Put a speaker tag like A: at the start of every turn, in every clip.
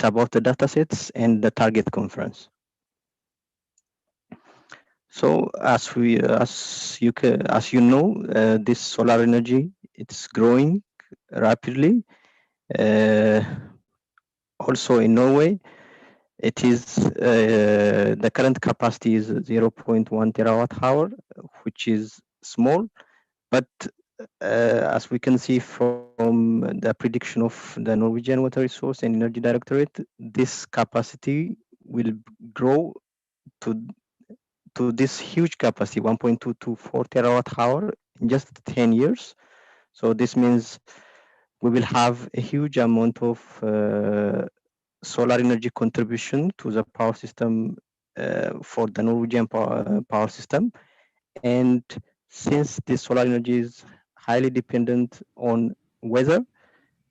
A: bit about the datasets and the target conference. So as you know, this solar energy, it's growing rapidly. Uh, Also in Norway, it is the current capacity is 0.1 terawatt hour, which is small, but as we can see from the prediction of the Norwegian Water Resource and Energy Directorate, this capacity will grow to this huge capacity, 1.224 terawatt hour in just 10 years. So this means we will have a huge amount of solar energy contribution to the power system for the Norwegian power system. And since this solar energy is highly dependent on weather,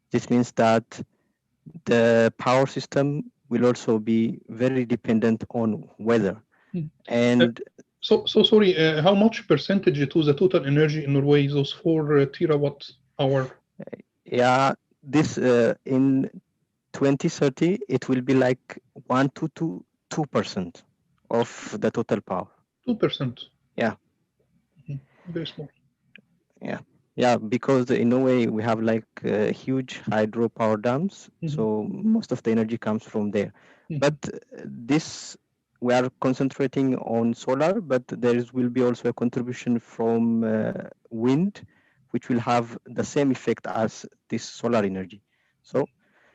A: this means that the power system will also be very dependent on weather. And
B: so sorry, how much percentage to the total energy in Norway, those 4 terawatt hour?
A: Yeah, this in 2030, it will be like 1 to 2% of the total power.
B: 2%.
A: Yeah.
B: Very small.
A: Yeah, because in Norway we have like huge hydropower dams, so most of the energy comes from there. But this, we are concentrating on solar, but there will be also a contribution from wind, which will have the same effect as this solar energy. So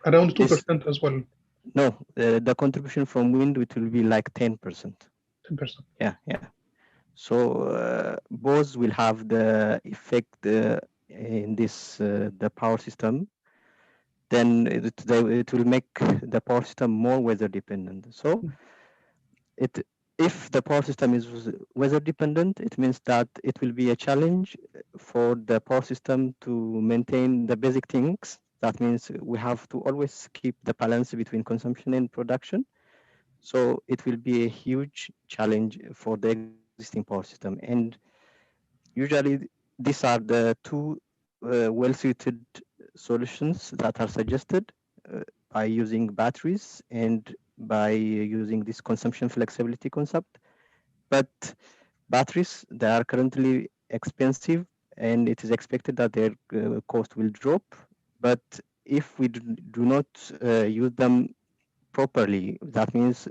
B: around 2% as well.
A: No, the contribution from wind, it will be like 10%.
B: 10%.
A: Yeah. So both will have the effect in this the power system. Then it will make the power system more weather dependent. So if the power system is weather dependent, it means that it will be a challenge for the power system to maintain the basic things. That means we have to always keep the balance between consumption and production. So it will be a huge challenge for the existing power system. And usually these are the two well-suited solutions that are suggested by using batteries and by using this consumption flexibility concept. But batteries, they are currently expensive, and it is expected that their cost will drop. But if we do not use them properly, that means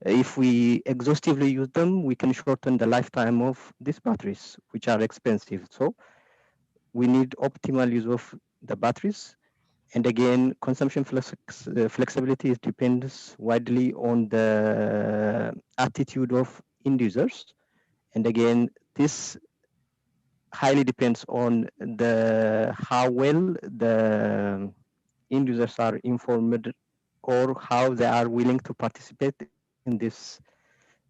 A: if we exhaustively use them, we can shorten the lifetime of these batteries, which are expensive. So we need optimal use of the batteries. And again, consumption flexibility depends widely on the attitude of end users. And again, this highly depends on how well the end users are informed or how they are willing to participate in this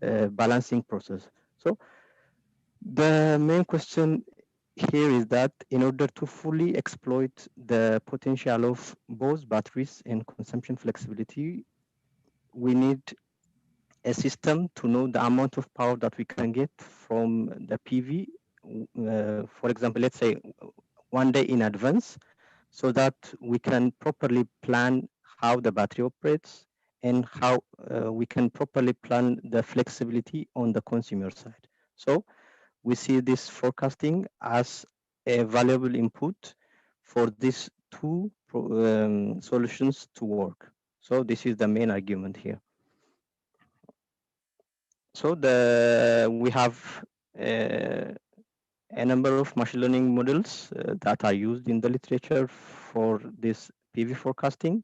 A: balancing process. So the main question here is that in order to fully exploit the potential of both batteries and consumption flexibility, we need a system to know the amount of power that we can get from the PV. For example, let's say one day in advance, so that we can properly plan how the battery operates and how we can properly plan the flexibility on the consumer side. So we see this forecasting as a valuable input for these two solutions to work. So this is the main argument here. So we have a number of machine learning models that are used in the literature for this PV forecasting.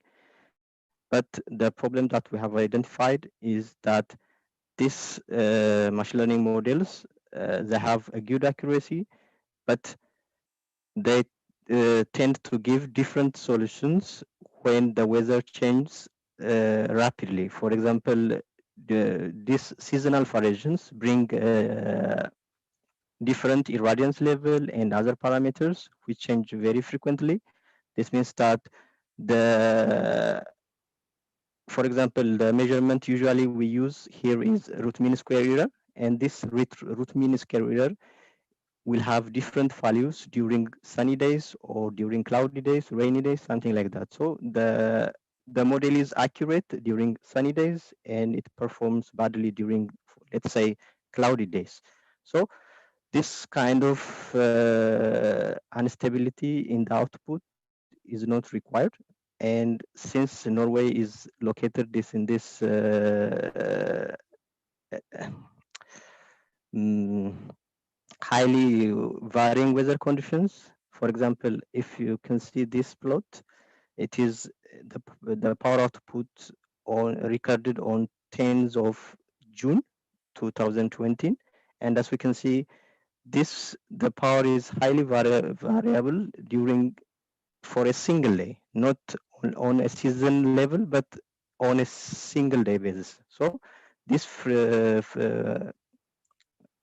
A: But the problem that we have identified is that these machine learning models, they have a good accuracy, but they tend to give different solutions when the weather changes rapidly. For example, these seasonal variations bring different irradiance level and other parameters which change very frequently. This means that for example, the measurement usually we use here is root mean square error, and this root mean square error will have different values during sunny days or during cloudy days, rainy days, something like that. So the model is accurate during sunny days and it performs badly during, let's say, cloudy days. So this kind of instability in the output is not required. And since Norway is located this in this mm, highly varying weather conditions, for example, if you can see this plot, it is the power output recorded on 10th of June 2020, and as we can see, the power is highly variable during for a single day, not on a season level, but on a single day basis. So this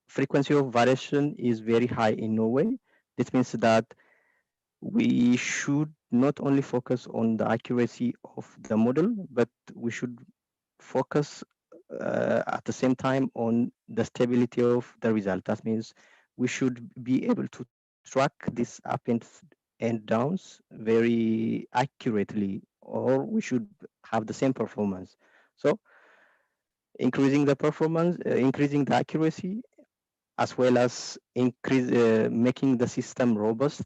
A: frequency of variation is very high in Norway. This means that we should not only focus on the accuracy of the model, but we should focus at the same time on the stability of the result. That means we should be able to track these up and downs very accurately, or we should have the same performance. So increasing the performance, increasing the accuracy, as well as making the system robust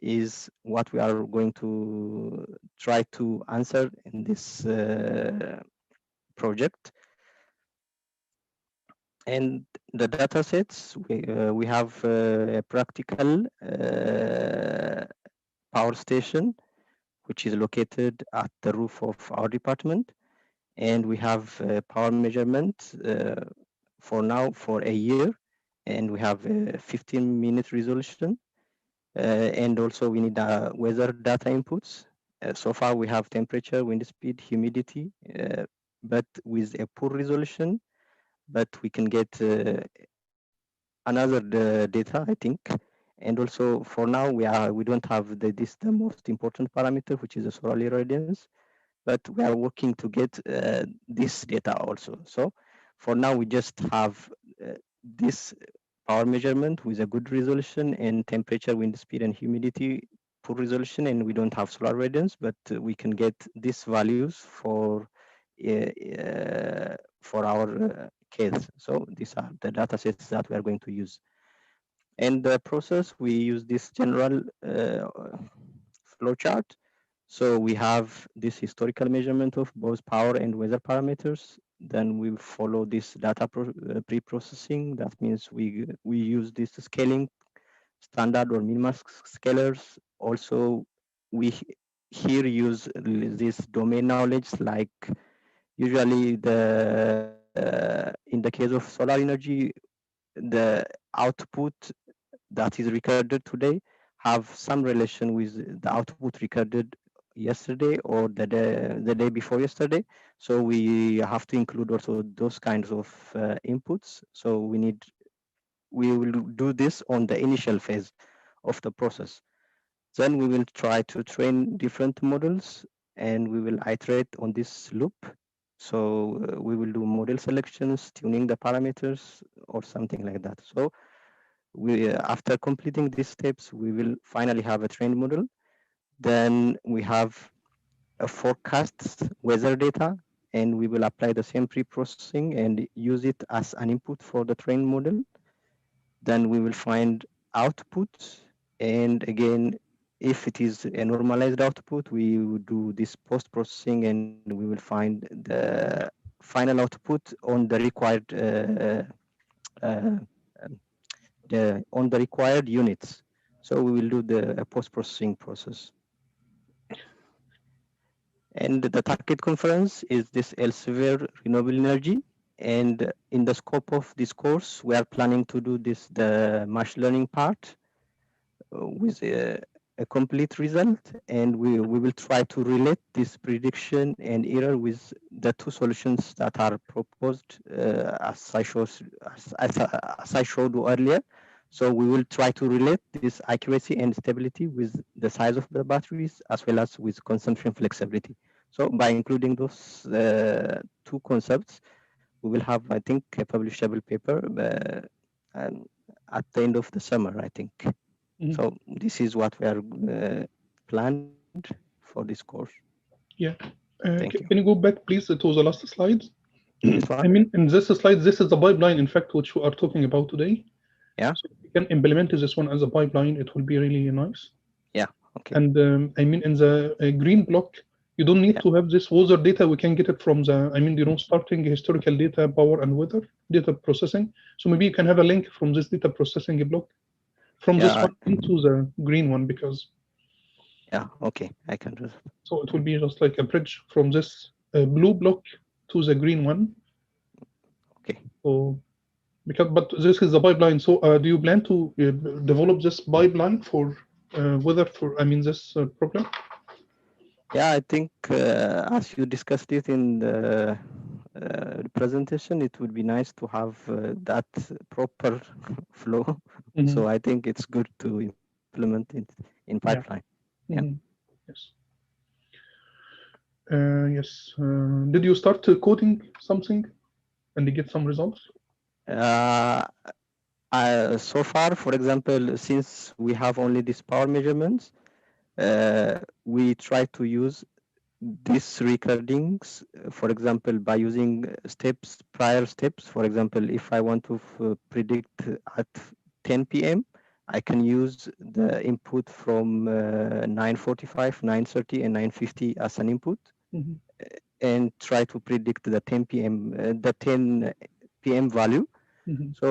A: is what we are going to try to answer in this project. And the data sets, we have a practical power station, which is located at the roof of our department. And we have power measurement for now for a year. And we have 15-minute resolution. And also we need weather data inputs. So far we have temperature, wind speed, humidity, but with a poor resolution. But we can get another data, I think. And also for now we don't have the most important parameter, which is the solar irradiance, but we are working to get this data also. So for now we just have this power measurement with a good resolution and temperature, wind speed, and humidity poor resolution, and we don't have solar radiance, but we can get these values for our case. So these are the data sets that we are going to use. And the process, we use this general flowchart. So we have this historical measurement of both power and weather parameters. Then we follow this data pre-processing. That means we use this scaling standard or minimax scalars. Also, we here use this domain knowledge, like usually in the case of solar energy, the output that is recorded today have some relation with the output recorded yesterday or the day before yesterday. So we have to include also those kinds of inputs. So we will do this on the initial phase of the process. Then we will try to train different models and we will iterate on this loop. So we will do model selections, tuning the parameters or something like that. So after completing these steps, we will finally have a trained model. Then we have a forecast weather data, and we will apply the same pre-processing and use it as an input for the trained model. Then we will find output, and again, if it is a normalized output, we will do this post-processing and we will find the final output on the required uh, on the required units. So we will do the post-processing process. And the target conference is this Elsevier Renewable Energy. And in the scope of this course, we are planning to do the machine learning part with a complete result. And we will try to relate this prediction and error with the two solutions that are proposed as I showed earlier. So we will try to relate this accuracy and stability with the size of the batteries as well as with consumption flexibility. So by including those two concepts, we will have, I think, a publishable paper at the end of the summer, I think.
B: Mhm.
A: So this is what we are planned for this course.
B: Yeah.
A: Thank you.
B: Can you go back, please, to the last slide?
A: This
B: I
A: one?
B: mean, in this slide, this is the pipeline, in fact, which we are talking about today.
A: Yeah.
B: So if you can implement this one as a pipeline, it will be really nice.
A: Yeah. Okay.
B: And I mean, in the green block, you don't need
A: Yeah.
B: to have this weather data. We can get it from the, I mean, starting historical data, power and weather data processing. So maybe you can have a link from this data processing block from this
A: Yeah.
B: one into the green one, because
A: Yeah. Okay. I can do that.
B: so it will be just like a bridge from this blue block to the green one.
A: Okay.
B: So because, but this is the pipeline. So do you plan to develop this pipeline for weather for, I mean, this problem?
A: Yeah, I think as you discussed it in the presentation, it would be nice to have that proper flow.
B: Mhm.
A: So I think it's good to implement it in pipeline.
B: Yeah.
A: Yeah.
B: Mhm. Yes. Yes. Did you start coding something and you get some results?
A: Uh, so far, for example, since we have only these power measurements, we try to use these recordings, for example, by using steps, prior steps. For example, if I want to predict at 10 p.m., I can use the input from 9:45, 9:30, and 9:50 as an input,
B: Mhm.
A: and try to predict the 10 p.m. The 10 p.m. value.
B: Mhm.
A: So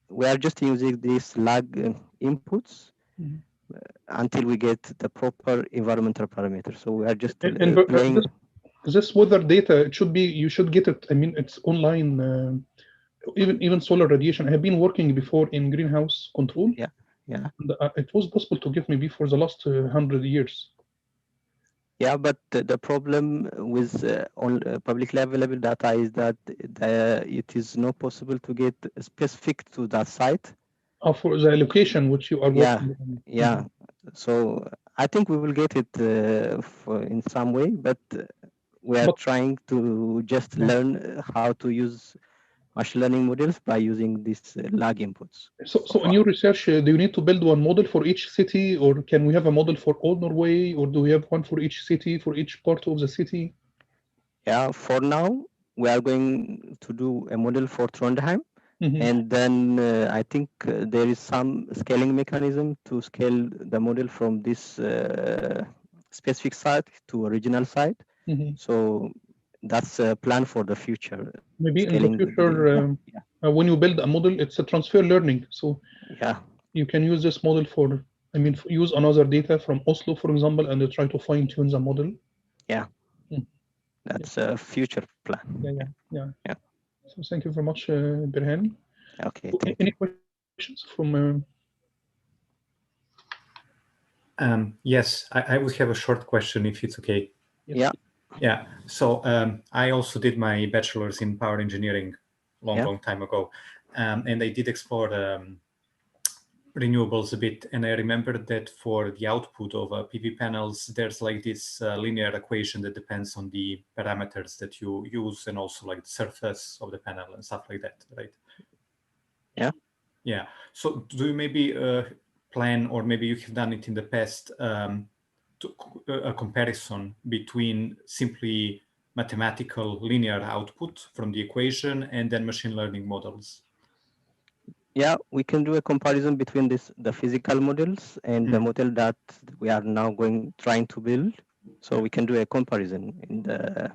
A: we are just using these lag inputs
B: Mhm.
A: until we get the proper environmental parameters. So we are just
B: And
A: playing.
B: this weather data, it should be, you should get it. I mean, it's online. Even solar radiation. I have been working before in greenhouse control.
A: Yeah, yeah,
B: And, it was possible to get maybe for the last 100 years.
A: yeah. But the problem with on publicly available data is that it is not possible to get specific to that site.
B: For the location which you are
A: Yeah,
B: working on.
A: yeah.
B: Mhm.
A: So I think we will get it in some way, but we are
B: But
A: trying to just
B: yeah.
A: learn how to use machine learning models by using these lag inputs so
B: So in
A: far.
B: your research, do you need to build one model for each city, or can we have a model for all Norway, or do we have one for each city, for each part of the city?
A: Yeah, for now, we are going to do a model for Trondheim.
B: Mhm.
A: And then I think there is some scaling mechanism to scale the model from this specific site to a regional site.
B: Mhm.
A: So that's a plan for the future,
B: Maybe in the
A: scaling
B: future,
A: yeah,
B: when you build a model, it's a transfer learning. So
A: yeah,
B: you can use this model for, I mean, use another data from Oslo, for example, and try to fine tune the model.
A: yeah.
B: Mm. Yeah,
A: That's a future
B: yeah,
A: plan.
B: yeah, yeah.
A: Yeah.
B: So thank you very much, Birhan.
A: Okay.
B: So,
A: Thank
B: any
A: you.
B: questions from?
C: Yes, I would have a short question if it's okay.
B: Yes.
A: Yeah.
C: Yeah, so I also did my bachelor's in power engineering
A: Yeah.
C: long time ago, and I did explore renewables a bit. And I remember that for the output of PV panels, there's like this linear equation that depends on the parameters that you use and also like the surface of the panel and stuff like that, right?
A: Yeah.
C: Yeah. So do you maybe plan, or maybe you have done it in the past, to a comparison between simply mathematical linear output from the equation and then machine learning models?
A: Yeah, we can do a comparison between the physical models and the model that we are now trying to build. So
C: Yeah.
A: we can do a comparison in the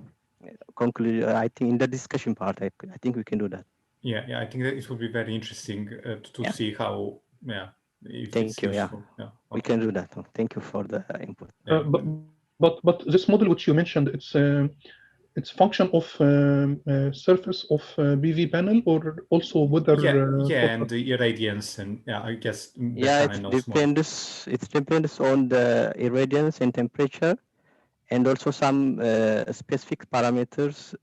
A: conclusion. I think in the discussion part, I think we can do that.
C: Yeah, I think that it would be very interesting to
A: Yeah.
C: see how, if it's
A: Thank you. Yeah,
C: useful. Yeah.
A: we
C: Okay.
A: can do that. Thank you for the input.
C: Yeah.
B: But this model which you mentioned, it's function of surface of PV panel, or also weather
C: Yeah, and
B: forecast.
C: the irradiance, and yeah, I guess
A: Yeah,
C: Berhan knows more.
A: It depends on the irradiance and temperature, and also some specific parameters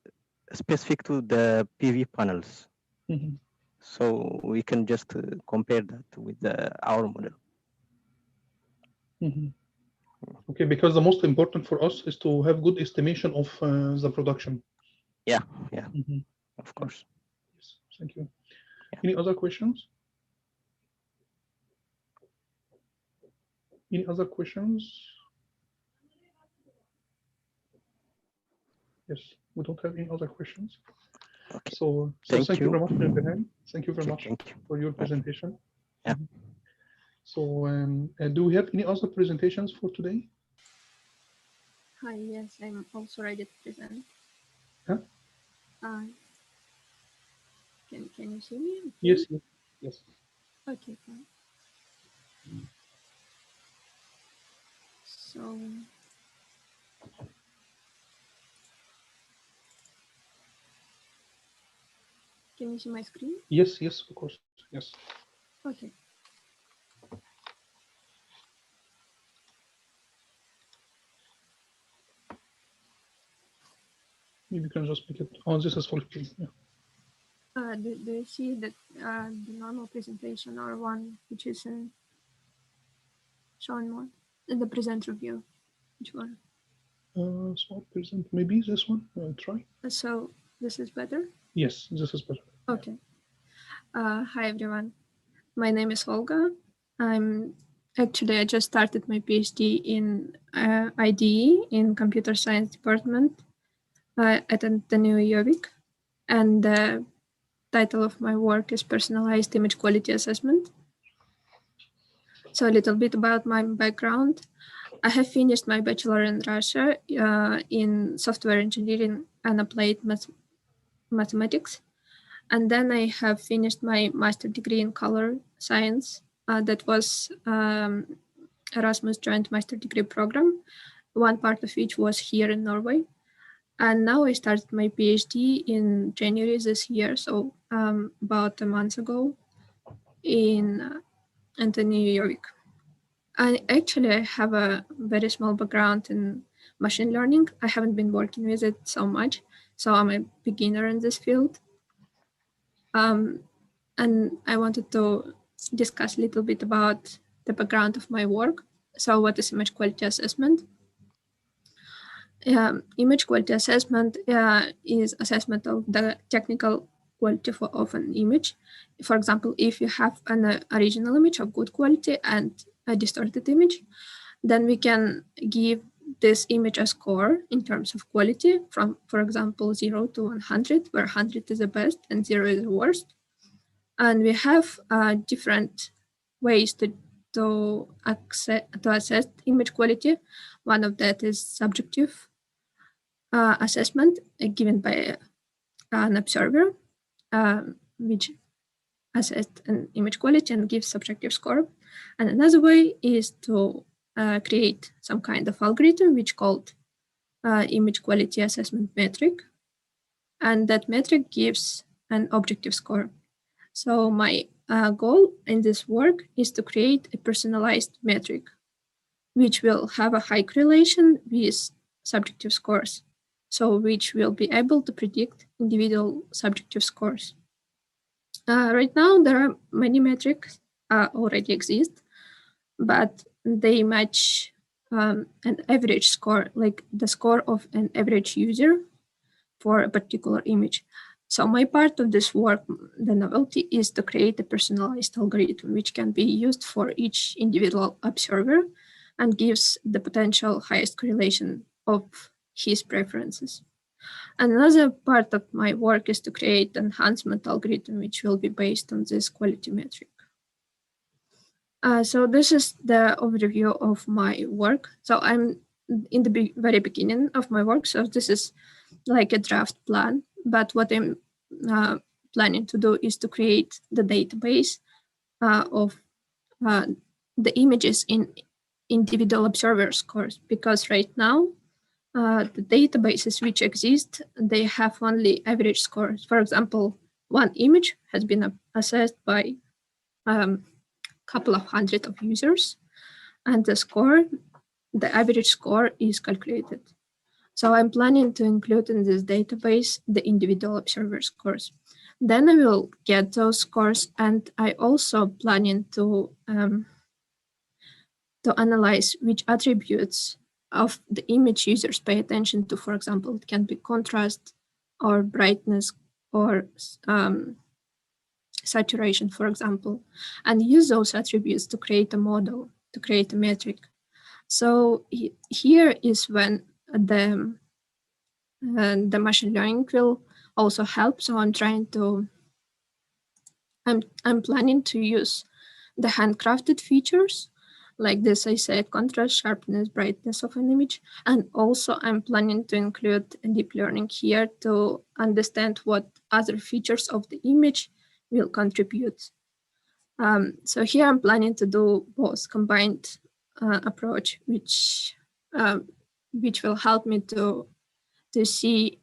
A: specific to the PV panels.
B: Mhm.
A: So we can just compare that with our model.
B: Mhm. Okay, because the most important for us is to have good estimation of the production.
A: Yeah, yeah,
B: Mhm.
A: of
B: Yeah.
A: course.
B: Yes, thank you.
A: Yeah.
B: Any other questions? Any other questions? Yes, we don't have any other questions.
A: Okay.
B: So thank you very much, Rehan. Thank you very much for your presentation.
A: Yeah.
B: So do we have any other presentations for today?
D: Hi, yes, I'm also ready to present.
B: Huh?
D: Can you see me? Okay.
B: Yes, yes, yes.
D: Okay, fine. So, can you see my screen?
B: Yes, yes, of course, yes.
D: Okay.
B: Maybe you can just make it. Oh, this is full screen. Yeah.
D: Do you see that the normal presentation or one which is shown more in the presenter view? Which one?
B: So present. Maybe this one. Try.
D: So this is better.
B: Yes, this is better.
D: Okay. Hi everyone. My name is Olga. I just started my PhD in IDE in computer science department at the New York, and the title of my work is personalized image quality assessment. So a little bit about my background. I have finished my bachelor in Russia in software engineering and applied mathematics. And then I have finished my master degree in color science. That was Erasmus joint master degree program, one part of which was here in Norway. And now I started my PhD in January this year, so about a month ago in New York. I have a very small background in machine learning. I haven't been working with it so much, so I'm a beginner in this field. And I wanted to discuss a little bit about the background of my work. So what is image quality assessment? Image quality assessment is assessment of the technical quality of an image. For example, if you have an original image of good quality and a distorted image, then we can give this image a score in terms of quality from, for example, 0 to 100, where 100 is the best and 0 is the worst. And we have different ways to assess image quality. One of that is subjective assessment given by an observer, which assessed an image quality and gives subjective score. And another way is to create some kind of algorithm which called image quality assessment metric. And that metric gives an objective score. So my goal in this work is to create a personalized metric, which will have a high correlation with subjective scores, so which will be able to predict individual subjective scores. Right now, there are many metrics already exist, but they match an average score, like the score of an average user for a particular image. So my part of this work, the novelty, is to create a personalized algorithm which can be used for each individual observer and gives the potential highest correlation of his preferences. Another part of my work is to create an enhancement algorithm which will be based on this quality metric. So this is the overview of my work. So I'm in the very beginning of my work. So this is like a draft plan. But what I'm planning to do is to create the database of the images in individual observer scores, because right now the databases which exist, they have only average scores. For example, one image has been assessed by couple of hundred of users, and the average score is calculated. So I'm planning to include in this database the individual observer scores. Then I will get those scores, and I also planning to analyze which attributes of the image users pay attention to. For example, it can be contrast or brightness or saturation, for example, and use those attributes to create a model, to create a metric. So here is when the the machine learning will also help. So I'm planning to use the handcrafted features like this. I said contrast, sharpness, brightness of an image, and also I'm planning to include deep learning here to understand what other features of the image will contribute. So here I'm planning to do both combined approach, which will help me to see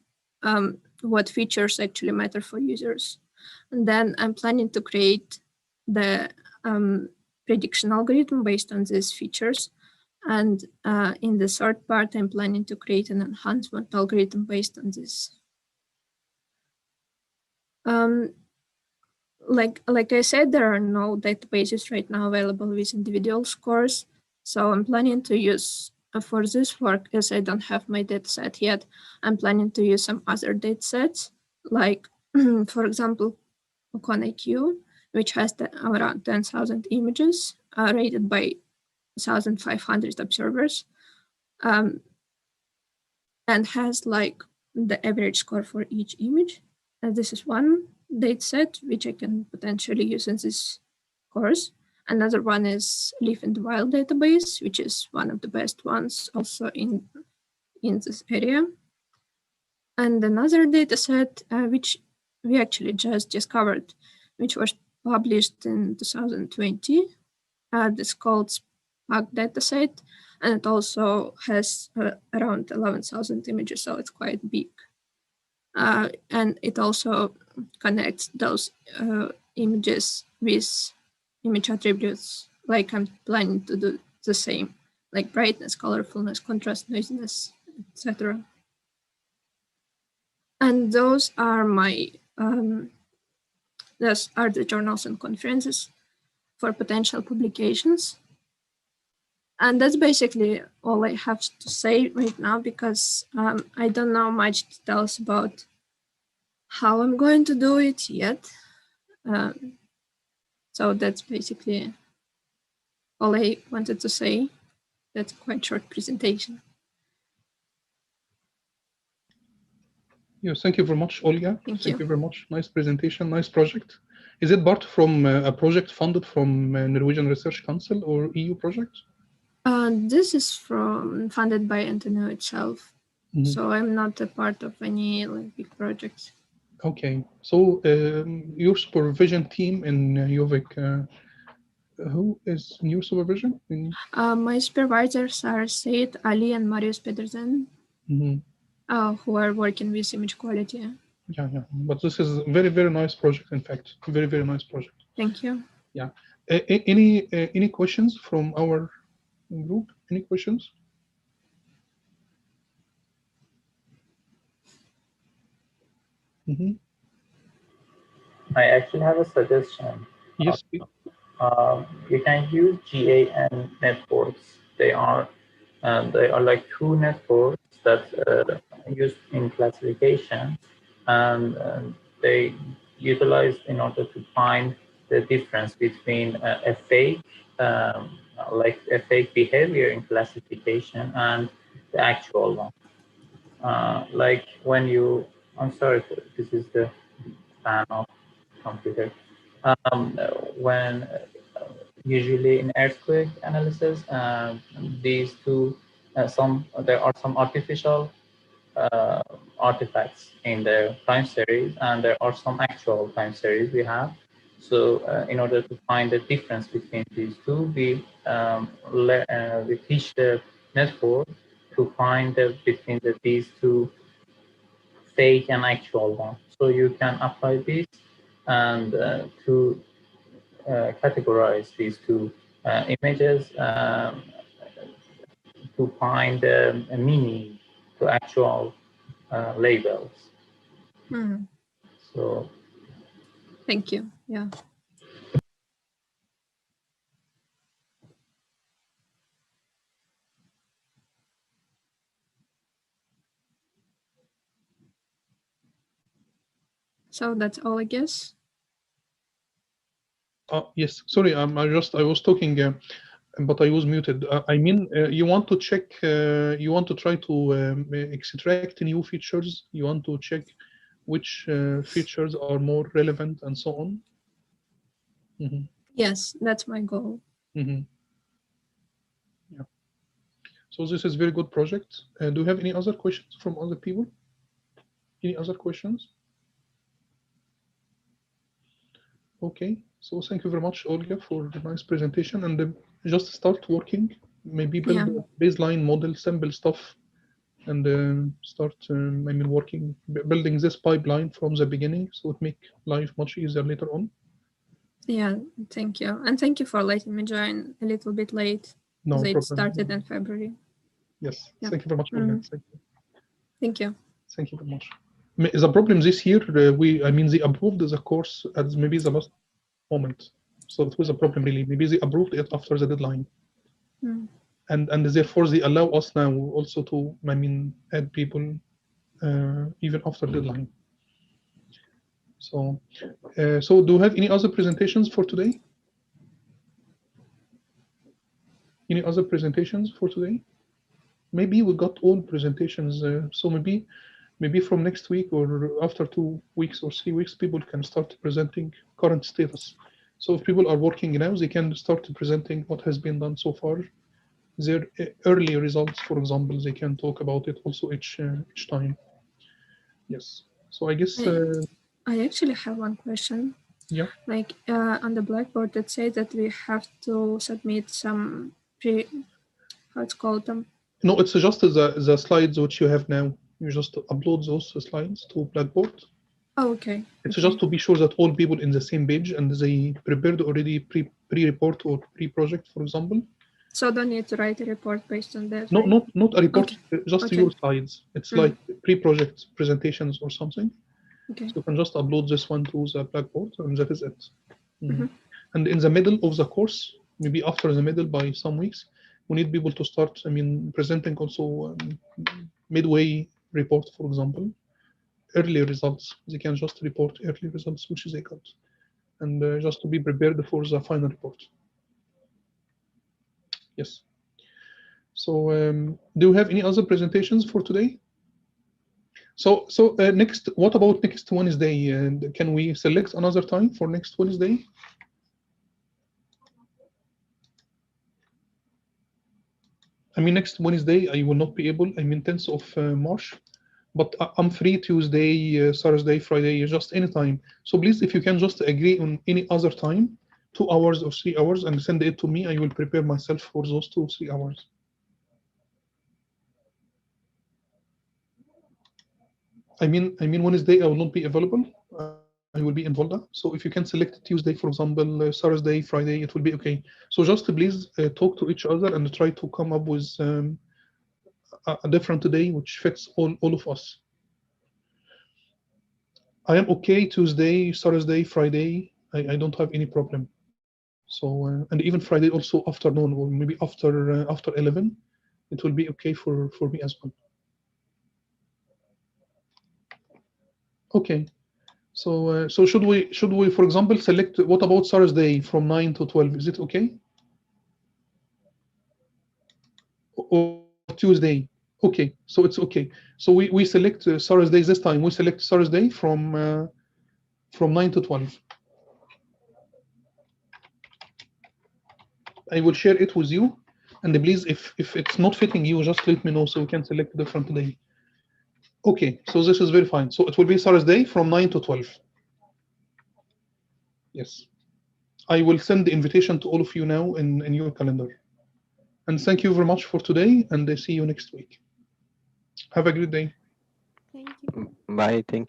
D: what features actually matter for users. And then I'm planning to create the prediction algorithm based on these features. And in the third part, I'm planning to create an enhancement algorithm based on this. Like I said, there are no databases right now available with individual scores. So I'm planning to use, for this work, as I don't have my dataset yet, I'm planning to use some other datasets, like, for example, OconIQ, which has around 10,000 images rated by 1,500 observers, and has like the average score for each image. And this is one dataset which I can potentially use in this course. Another one is Leaf in the Wild database, which is one of the best ones also in this area. And another dataset which we actually just discovered, which was published in 2020. This called SPAC dataset, and it also has around 11,000 images, so it's quite big. And it also connects those images with image attributes, like I'm planning to do the same, like brightness, colorfulness, contrast, noisiness, etc. And those are the journals and conferences for potential publications. And that's basically all I have to say right now, because I don't know much details about how I'm going to do it yet. So that's basically all I wanted to say. That's a quite short presentation.
B: Yes, thank you very much, Olga.
D: Thank you
B: very much. Nice presentation, nice project. Is it part from a project funded from Norwegian Research Council or EU project?
D: This is funded by NTNU itself. So I'm not a part of any big projects.
B: Okay, so your supervision team in UVic, who is in your supervision?
D: My supervisors are Said, Ali, and Marius Pedersen, who are working with image quality.
B: Yeah, but this is a very, very nice project, in fact. Very, very nice project.
D: Thank you.
B: Yeah. Any questions from our group? Any questions?
E: I actually have a suggestion.
B: Yes.
E: You can use GAN networks. They are like two networks that used in classification, and they utilized in order to find the difference between a fake, like a fake behavior in classification, and the actual one. Like when you, I'm sorry, this is the fan of computer. When usually in earthquake analysis, these two, there are some artificial artifacts in the time series, and there are some actual time series we have. So in order to find the difference between these two, we teach the network to find between these two fake and actual one. So you can apply this and to categorize these two images to find a meaning to actual labels. So
D: thank you. Yeah. So that's all, I guess.
B: Yes. Sorry, I was talking. but I was muted. I mean, you want to check, you want to try to extract new features. You want to check which features are more relevant and so on.
D: Yes, that's my goal.
B: Yeah. So this is very good project. Do you have any other questions from other people? Any other questions? Okay, so thank you very much, Olga, for the nice presentation, and just start working. Maybe build a baseline model, simple stuff, and start. I mean, building this pipeline from the beginning, so it make life much easier later on.
D: Yeah, thank you, and thank you for letting me join a little bit late.
B: No problem.
D: It started in February.
B: Yes, thank you very much, Olga.
D: Thank you.
B: Thank you very much. The problem this year, I mean, they approved the course at maybe the last moment, so it was a problem really. Maybe they approved it after the deadline, and therefore they allow us now also to, I mean, add people even after deadline. So, so do you have any other presentations for today? Any other presentations for today? Maybe we got all presentations, so maybe from next week or after 2 weeks or 3 weeks, people can start presenting current status. So if people are working now, they can start presenting what has been done so far. Their early results, for example, they can talk about it also each time. Yes. So I guess
D: I actually have one question.
B: Yeah.
D: Like on the Blackboard, it says that we have to submit some how it's called them.
B: No, it's just the slides which you have now. You just upload those slides to Blackboard.
D: Oh, okay.
B: It's just to be sure that all people in the same page and they prepared already pre-report or pre-project, for example.
D: So don't need to write a report based on that.
B: No,
D: right?
B: not a report, just your slides. It's like pre-project presentations or something.
D: Okay.
B: So you can just upload this one to the Blackboard, and that is it. And in the middle of the course, maybe after the middle by some weeks, we need people to start, I mean, presenting also midway report, for example, early results. They can just report early results, which they got, and just to be prepared for the final report. Yes. So do you have any other presentations for today? So next, what about next Wednesday? And can we select another time for next Wednesday? I mean, next Wednesday, I will not be able, I mean, 10th of March, but I'm free Tuesday, Thursday, Friday, just any time. So please, if you can just agree on any other time, 2 hours or 3 hours, and send it to me, I will prepare myself for those 2 or 3 hours. I mean, Wednesday, I will not be available. I will be in Volta. So if you can select Tuesday, for example, Thursday, Friday, it will be okay. So just please talk to each other and try to come up with a different day which fits all of us. I am okay Tuesday, Thursday, Friday. I don't have any problem. So and even Friday also afternoon or maybe after 11, it will be okay for me as well. Okay. So so should we for example select, what about Thursday from 9 to 12? Is it okay? Or Tuesday? Okay, so it's okay. So we select Thursday this time. We select Thursday from 9 to 12. I will share it with you, and please, if it's not fitting you, just let me know so we can select a different day. Okay, so this is very fine. So it will be Thursday from 9 to 12. Yes, I will send the invitation to all of you now in your calendar. And thank you very much for today, and I see you next week. Have a good day.
D: Thank you.
A: Bye. Thank you.